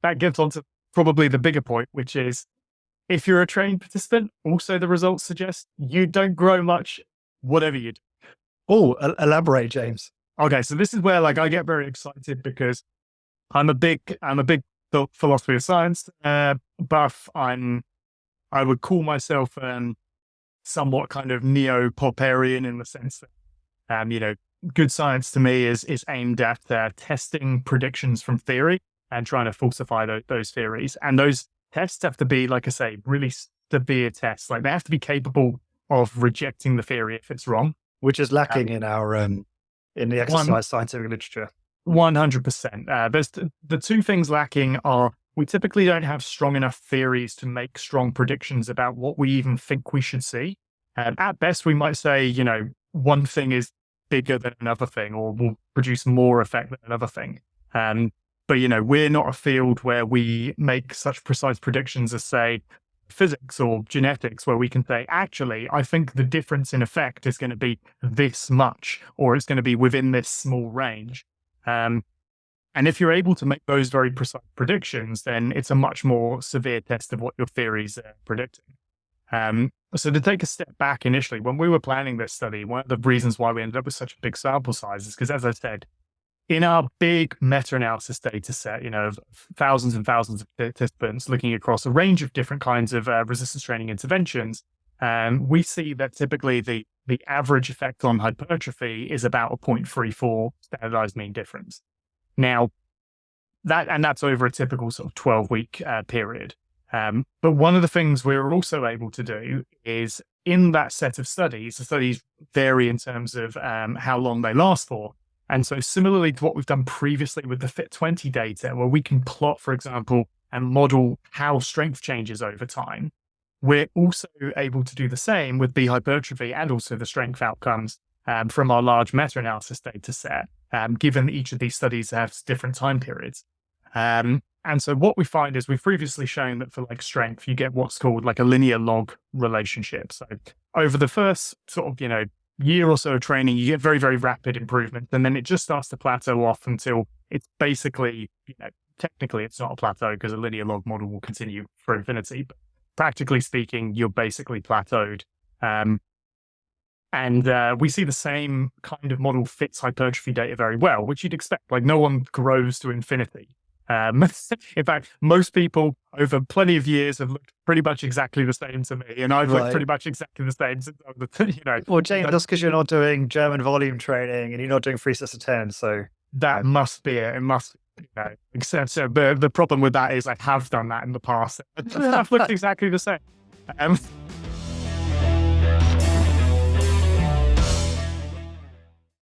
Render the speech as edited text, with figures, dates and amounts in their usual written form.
that gets on to probably the bigger point, which is if you're a trained participant, also the results suggest you don't grow much, whatever you do. Oh, elaborate, James. Okay, so this is where like I get very excited because I'm a big philosophy of science buff. I would call myself somewhat kind of neo-Popperian in the sense that good science to me is aimed at testing predictions from theory and trying to falsify those theories. And those tests have to be, like I say, really severe tests. Like they have to be capable of rejecting the theory if it's wrong. Which is lacking in our in the exercise scientific literature. 100%. There's the two things lacking are we typically don't have strong enough theories to make strong predictions about what we even think we should see. At best, we might say, one thing is bigger than another thing or will produce more effect than another thing. But, we're not a field where we make such precise predictions as, say, physics or genetics, where we can say, actually, I think the difference in effect is going to be this much, or it's going to be within this small range. And if you're able to make those very precise predictions, then it's a much more severe test of what your theories are predicting. So to take a step back initially, when we were planning this study, one of the reasons why we ended up with such a big sample size is because, as I said, in our big meta-analysis data set, of thousands and thousands of participants looking across a range of different kinds of resistance training interventions, we see that typically the average effect on hypertrophy is about a 0.34 standardized mean difference. Now, that's over a typical sort of 12-week period. But one of the things we were also able to do is in that set of studies, the studies vary in terms of how long they last for. And so similarly to what we've done previously with the Fit20 data, where we can plot, for example, and model how strength changes over time, we're also able to do the same with the hypertrophy and also the strength outcomes from our large meta-analysis data set, given that each of these studies have different time periods. And so what we find is we've previously shown that for like strength, you get what's called like a linear log relationship. So over the first sort of, year or so of training, you get very, very rapid improvement. And then it just starts to plateau off until it's basically, technically it's not a plateau because a linear log model will continue for infinity. But practically speaking, you're basically plateaued. And we see the same kind of model fits hypertrophy data very well, which you'd expect. Like no one grows to infinity. In fact, most people over plenty of years have looked pretty much exactly the same to me, and I've looked pretty much exactly the same since I was, Well, James, that's because you're not doing German volume training and you're not doing 3 sets of 10, so that must be it. It must, except so the problem with that is I have done that in the past. I've looked exactly the same.